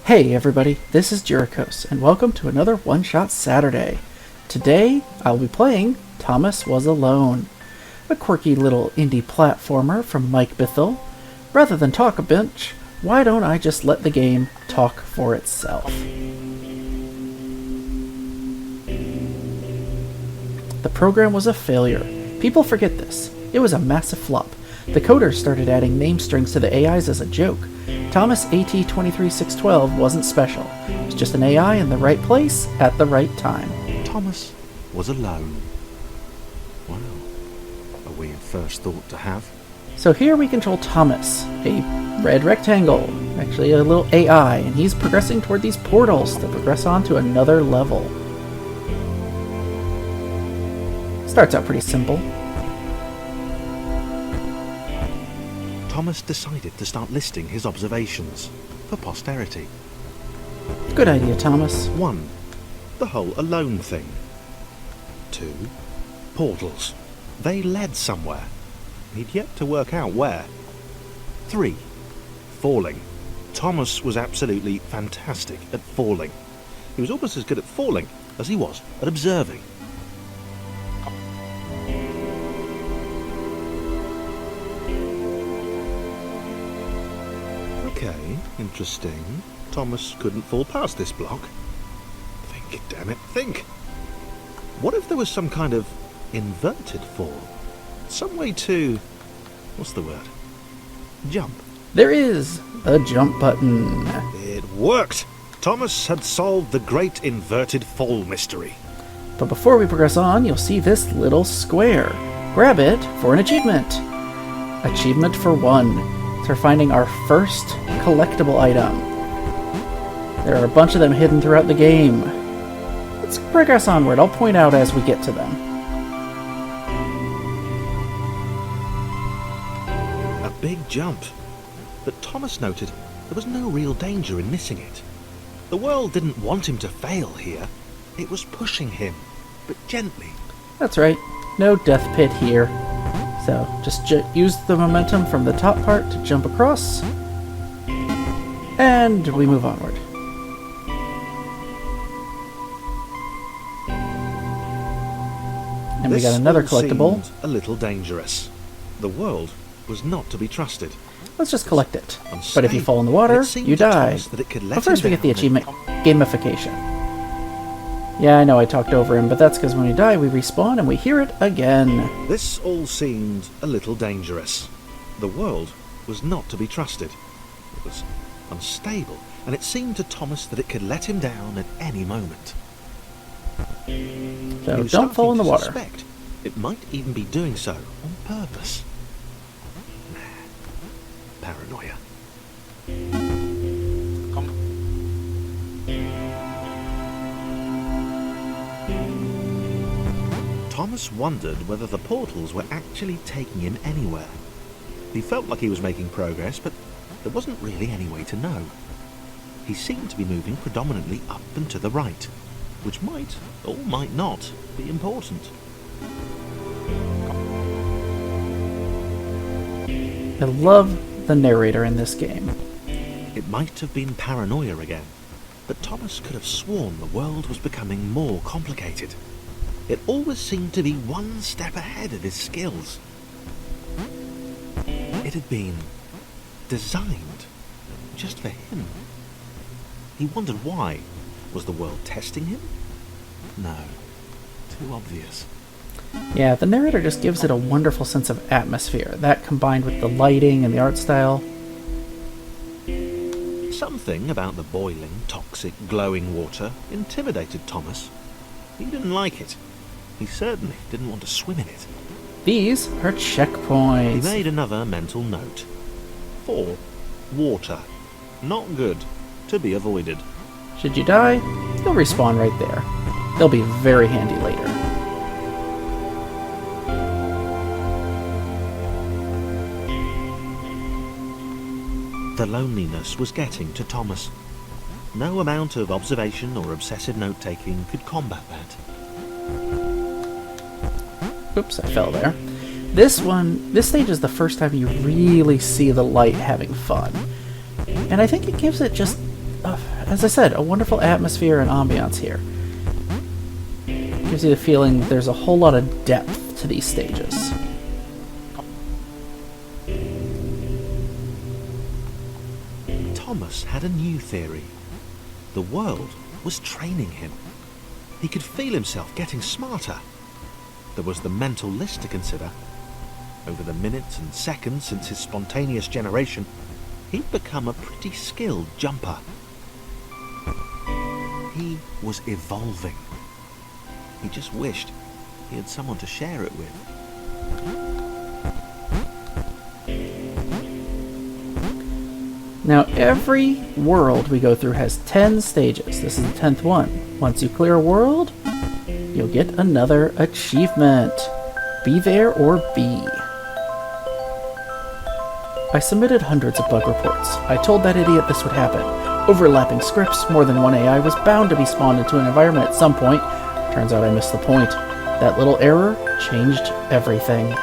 Hey everybody, this is Jurikos, and welcome to another One Shot Saturday. Today, I'll be playing Thomas Was Alone, a quirky little indie platformer from Mike Bithell. Rather than talk a bunch, why don't I just let the game talk for itself? The program was a failure. People forget this. It was a massive flop. The coders started adding name strings to the AIs as a joke. Thomas AT23612 wasn't special. It was just an AI in the right place at the right time. Thomas was alone. Wow. A weird first thought to have. So here we control Thomas, a red rectangle, actually a little AI, and he's progressing toward these portals to progress on to another level. Starts out pretty simple. Thomas decided to start listing his observations for posterity. Good idea, Thomas. 1. The whole alone thing. 2. Portals. They led somewhere. He'd yet to work out where. 3. Falling. Thomas was absolutely fantastic at falling. He was almost as good at falling as he was at observing. Okay, interesting. Thomas couldn't fall past this block. Think, damn it, think! What if there was some kind of inverted fall? Some way to... what's the word? Jump. There is a jump button. It worked! Thomas had solved the great inverted fall mystery. But before we progress on, you'll see this little square. Grab it for an achievement. Achievement for 1. For finding our first collectible item. There are a bunch of them hidden throughout the game. Let's progress onward. I'll point out as we get to them. A big jump. But Thomas noted there was no real danger in missing it. The world didn't want him to fail here. It was pushing him, but gently. That's right. No death pit here. So, just use the momentum from the top part to jump across. And we move onward. And we got another collectible. Seemed a little dangerous. The world was not to be trusted. Let's just collect it. But if you fall in the water, you die. But first we get the achievement, gamification. Yeah, I know I talked over him, but that's because when we die, we respawn and we hear it again. This all seemed a little dangerous. The world was not to be trusted. It was unstable, and it seemed to Thomas that it could let him down at any moment. So don't fall in the water. Suspect it might even be doing so on purpose. Paranoia. Thomas wondered whether the portals were actually taking him anywhere. He felt like he was making progress, but there wasn't really any way to know. He seemed to be moving predominantly up and to the right, which might, or might not, be important. I love the narrator in this game. It might have been paranoia again, but Thomas could have sworn the world was becoming more complicated. It always seemed to be one step ahead of his skills. It had been designed just for him. He wondered why. Was the world testing him? No. Too obvious. Yeah, the narrator just gives it a wonderful sense of atmosphere. That combined with the lighting and the art style. Something about the boiling, toxic, glowing water intimidated Thomas. He didn't like it. He certainly didn't want to swim in it. These are checkpoints. He made another mental note. 4. Water. Not good. To be avoided. Should you die, you'll respawn right there. They'll be very handy later. The loneliness was getting to Thomas. No amount of observation or obsessive note-taking could combat that. Oops, I fell there. This stage is the first time you really see the light having fun. And I think it gives it just as I said, a wonderful atmosphere and ambiance here. Gives you the feeling there's a whole lot of depth to these stages. Thomas had a new theory. The world was training him. He could feel himself getting smarter. There was the mental list to consider. Over the minutes and seconds since his spontaneous generation, he'd become a pretty skilled jumper. He was evolving. He just wished he had someone to share it with. Now, every world we go through has 10 stages. This is the 10th one. Once you clear a world, you'll get another achievement. Be there or be. I submitted hundreds of bug reports. I told that idiot this would happen. Overlapping scripts, more than one AI was bound to be spawned into an environment at some point. Turns out I missed the point. That little error changed everything.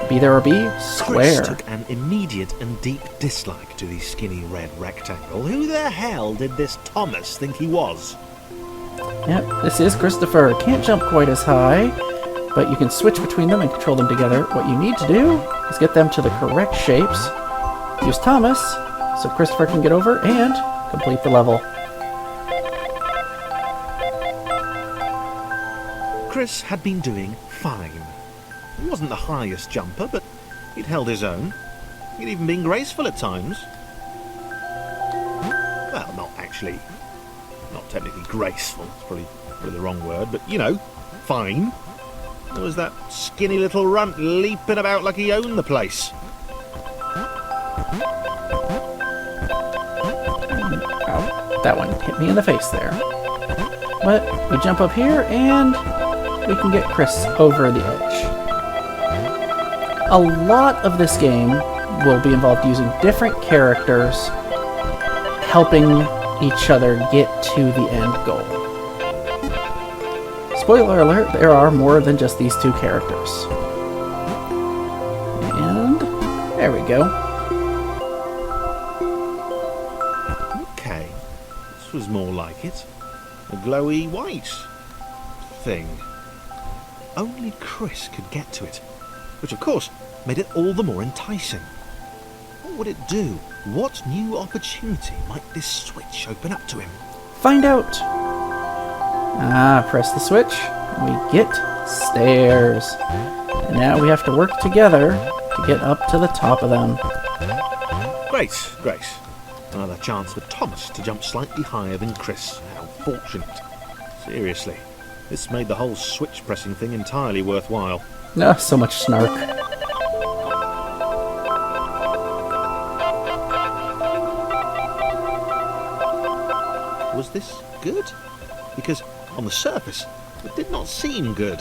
Be there or be square. Chris took an immediate and deep dislike to the skinny red rectangle. Who the hell did this Thomas think he was? Yep, this is Christopher. Can't jump quite as high, but you can switch between them and control them together. What you need to do is get them to the correct shapes. Use Thomas so Christopher can get over and complete the level. Chris had been doing fine. He wasn't the highest jumper, but he'd held his own. He'd even been graceful at times. Well, not technically graceful, it's probably the wrong word, but you know, fine. There was that skinny little runt leaping about like he owned the place. Ow, that one hit me in the face there. But we jump up here and we can get Chris over the edge. A lot of this game will be involved using different characters helping each other get to the end goal. Spoiler alert, there are more than just these two characters. And there we go. Okay, this was more like it. A glowy white thing. Only Chris could get to it, which of course made it all the more enticing. What would it do? What new opportunity might this switch open up to him? Find out! Press the switch, and we get stairs. And now we have to work together to get up to the top of them. Great. Another chance for Thomas to jump slightly higher than Chris. How fortunate. Seriously, this made the whole switch pressing thing entirely worthwhile. Oh, so much snark. Was this good? Because on the surface, it did not seem good.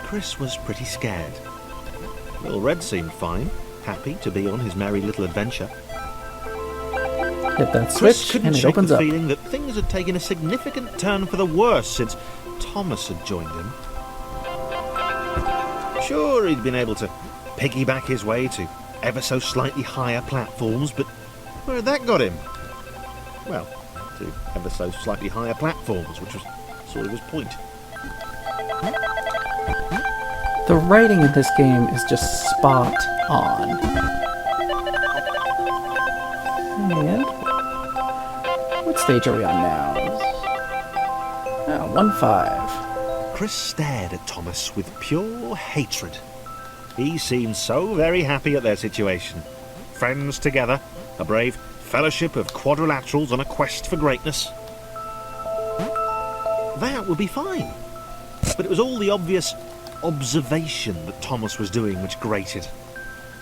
Chris was pretty scared. Little Red seemed fine, happy to be on his merry little adventure. Hit that Chris switch couldn't and it shake opens the up. feeling that things had taken a significant turn for the worse since Thomas had joined him. Sure, he'd been able to piggyback his way to ever so slightly higher platforms, but where had that got him? Well, to ever so slightly higher platforms, which was sort of his point. The writing in this game is just spot on. And what stage are we on now? 1-5. Chris stared at Thomas with pure hatred. He seemed so very happy at their situation. Friends together, a brave fellowship of quadrilaterals on a quest for greatness. That would be fine. But it was all the obvious observation that Thomas was doing which grated.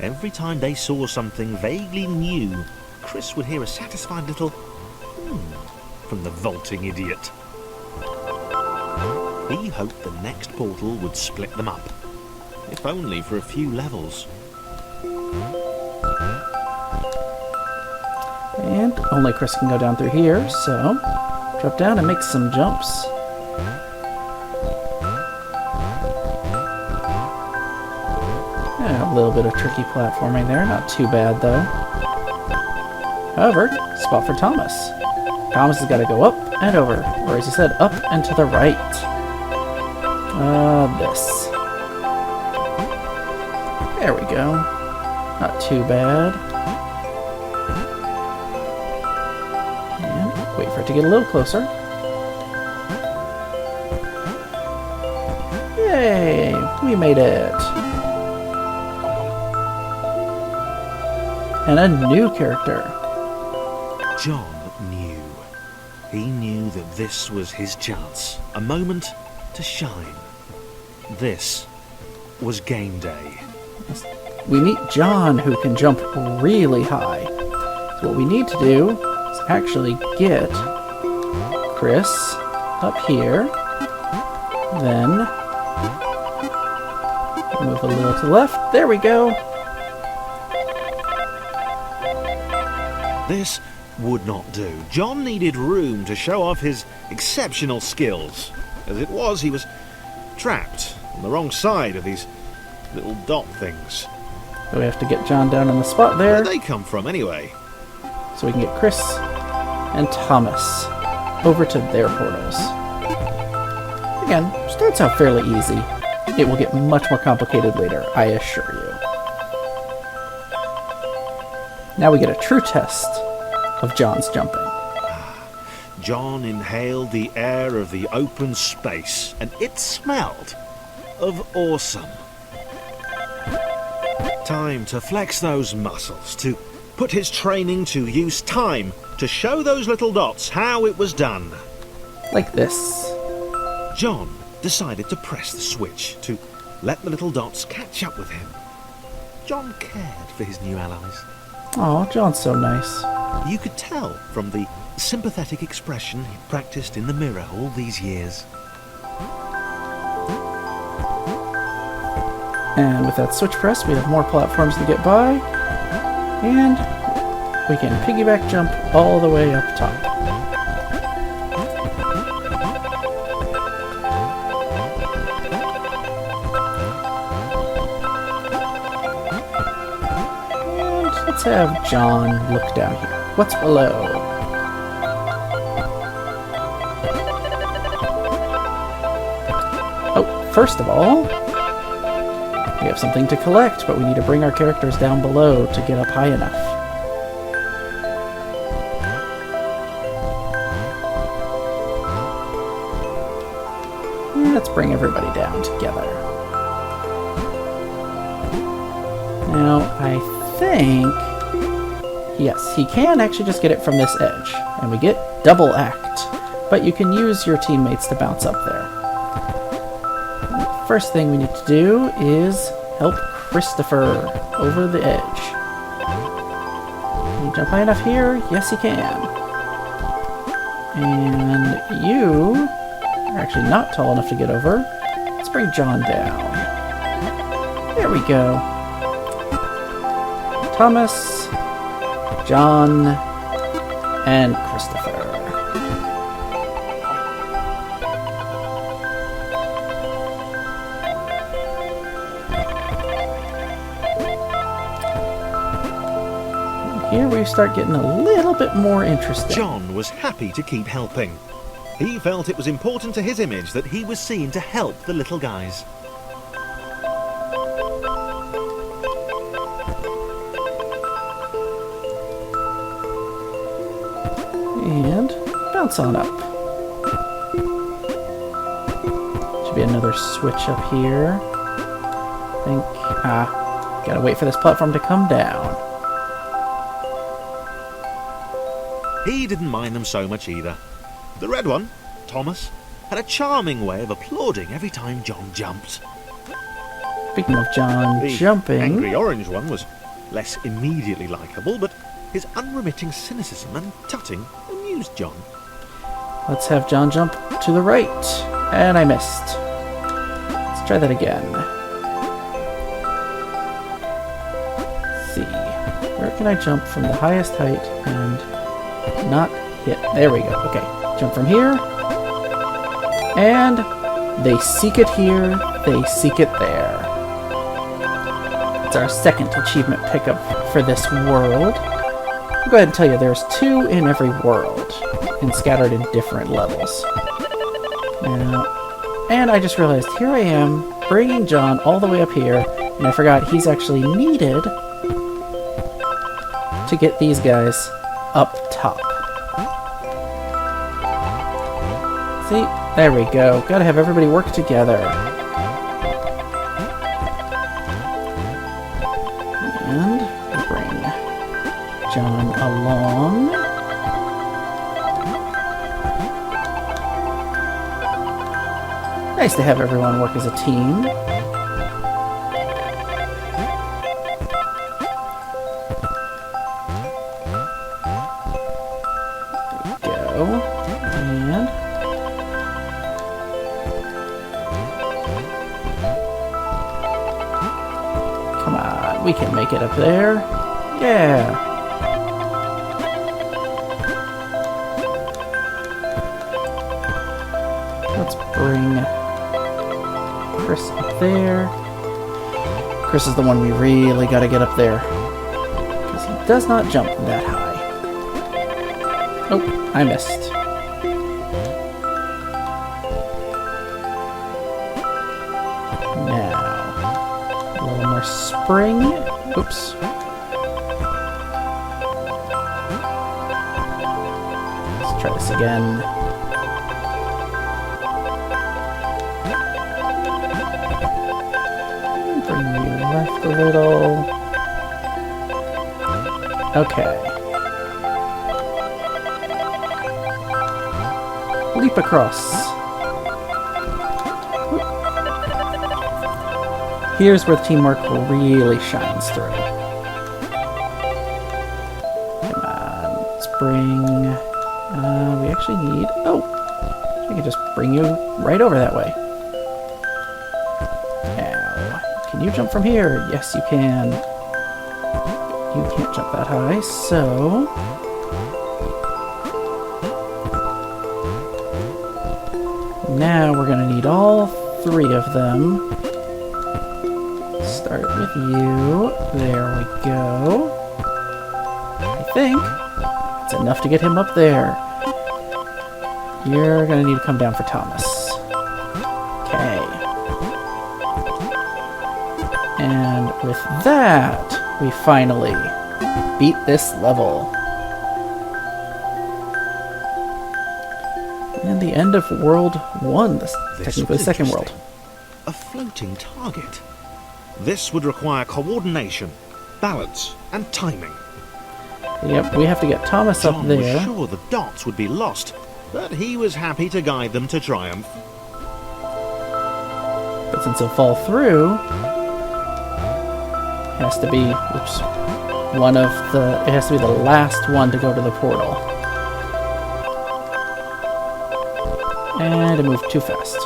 Every time they saw something vaguely new, Chris would hear a satisfied little from the vaulting idiot. He hoped the next portal would split them up, if only for a few levels. And only Chris can go down through here, so drop down and make some jumps. A little bit of tricky platforming there, not too bad though. However, spot for Thomas. Thomas has got to go up and over. Or as he said, up and to the right. This. There we go. Not too bad. And wait for it to get a little closer. Yay! We made it. And a new character. John knew. He knew that this was his chance. A moment to shine. This was game day. We meet John, who can jump really high. So what we need to do is actually get Chris up here. Then move a little to the left. There we go. This would not do. John needed room to show off his exceptional skills. As it was, he was trapped on the wrong side of these little dot things. So we have to get John down on the spot there. Where did they come from, anyway? So we can get Chris and Thomas over to their portals. Again, starts out fairly easy. It will get much more complicated later, I assure you. Now we get a true test of John's jumping. John inhaled the air of the open space, and it smelled of awesome. Time to flex those muscles, to put his training to use, time to show those little dots how it was done. Like this. John decided to press the switch to let the little dots catch up with him. John cared for his new allies. Oh, John's so nice. You could tell from the sympathetic expression he practiced in the mirror all these years. And with that switch press, we have more platforms to get by. And we can piggyback jump all the way up top. And let's have John look down here. What's below? Oh, first of all, we have something to collect, but we need to bring our characters down below to get up high enough. Let's bring everybody down together. Now, I think... Yes, he can actually just get it from this edge, and we get double act, but you can use your teammates to bounce up there. First thing we need to do is help Christopher over the edge. Can you jump high enough here? Yes, he can. And you are actually not tall enough to get over. Let's bring John down. There we go. Thomas, John, and Christopher. Here we start getting a little bit more interesting. John was happy to keep helping. He felt it was important to his image that he was seen to help the little guys. And bounce on up. Should be another switch up here. I think, gotta wait for this platform to come down. He didn't mind them so much either. The red one, Thomas, had a charming way of applauding every time John jumped. Speaking of John The jumping... angry orange one was less immediately likeable, but his unremitting cynicism and tutting amused John. Let's have John jump to the right. And I missed. Let's try that again. Let's see. Where can I jump from the highest height and not hit? There we go. Okay. Jump from here. And they seek it here. They seek it there. It's our second achievement pickup for this world. I'll go ahead and tell you there's 2 in every world. and scattered in different levels. Now, and I just realized, here I am, bringing John all the way up here, and I forgot he's actually needed to get these guys up top. See? There we go. Gotta have everybody work together. And bring John along. Nice to have everyone work as a team. There we go. And come on, we can make it up there. Yeah. Let's bring Chris up there. Chris is the one we really gotta get up there, because he does not jump that high. Oh, I missed. Now, a little more spring. Oops. Let's try this again. Bring you left a little. Okay. Leap across. Whoop. Here's where the teamwork really shines through. Come on, let's bring... we actually need... Oh! I can just bring you right over that way. Can you jump from here? Yes, you can. You can't jump that high, so... Now we're going to need all three of them. Start with you. There we go. I think it's enough to get him up there. You're going to need to come down for Thomas. Okay. And with that, we finally beat this level. And the end of World 1, technically the second world. A floating target. This would require coordination, balance, and timing. Yep, we have to get Thomas up there. John was sure the dots would be lost, but he was happy to guide them to triumph. But since he'll fall through, it has to be the last one to go to the portal. And it moved too fast.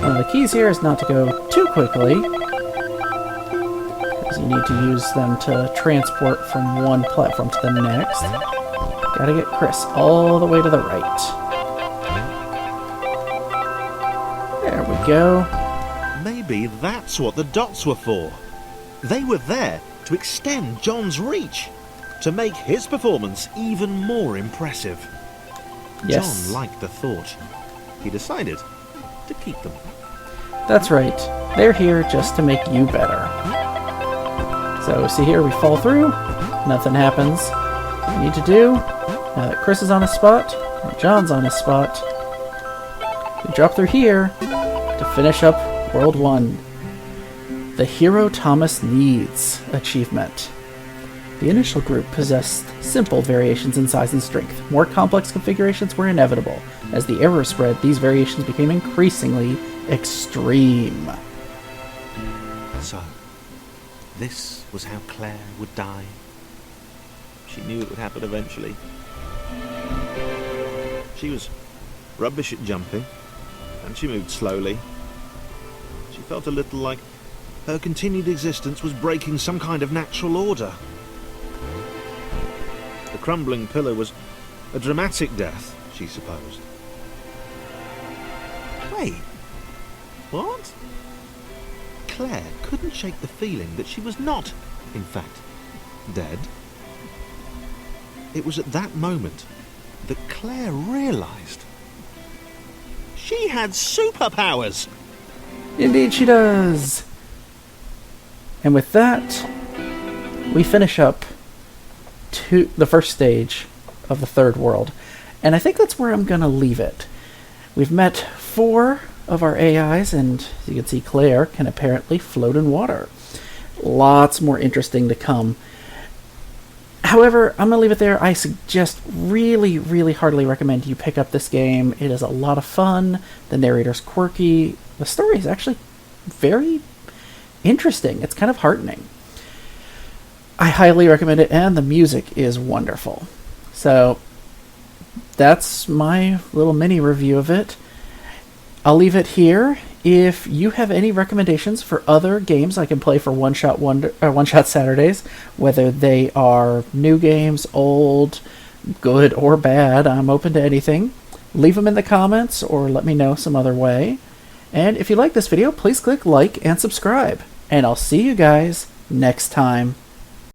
One of the keys here is not to go too quickly, because you need to use them to transport from one platform to the next. Gotta get Chris all the way to the right. There we go. Maybe that's what the dots were for. They were there to extend John's reach, to make his performance even more impressive. Yes. John liked the thought. He decided to keep them. That's right. They're here just to make you better. So, see here, we fall through. Nothing happens. What we need to do, now that Chris is on his spot, and John's on his spot, we drop through here to finish up World 1. The Hero Thomas Needs achievement. The initial group possessed simple variations in size and strength. More complex configurations were inevitable. As the era spread, these variations became increasingly extreme. So, this was how Claire would die. She knew it would happen eventually. She was rubbish at jumping, and she moved slowly. She felt a little like her continued existence was breaking some kind of natural order. The crumbling pillar was a dramatic death, she supposed. Wait, what? Claire couldn't shake the feeling that she was not, in fact, dead. It was at that moment that Claire realised she had superpowers. Indeed she does. And with that, we finish up to the first stage of the third world. And I think that's where I'm going to leave it. We've met 4 of our AIs, and as you can see, Claire can apparently float in water. Lots more interesting to come. However, I'm going to leave it there. I suggest really, really heartily recommend you pick up this game. It is a lot of fun. The narrator's quirky. The story is actually very interesting. It's kind of heartening. I highly recommend it, and the music is wonderful. So that's my little mini review of it. I'll leave it here. If you have any recommendations for other games I can play for One Shot Saturdays, whether they are new games, old, good or bad, I'm open to anything. Leave them in the comments or let me know some other way. And if you like this video, please click like and subscribe. And I'll see you guys next time.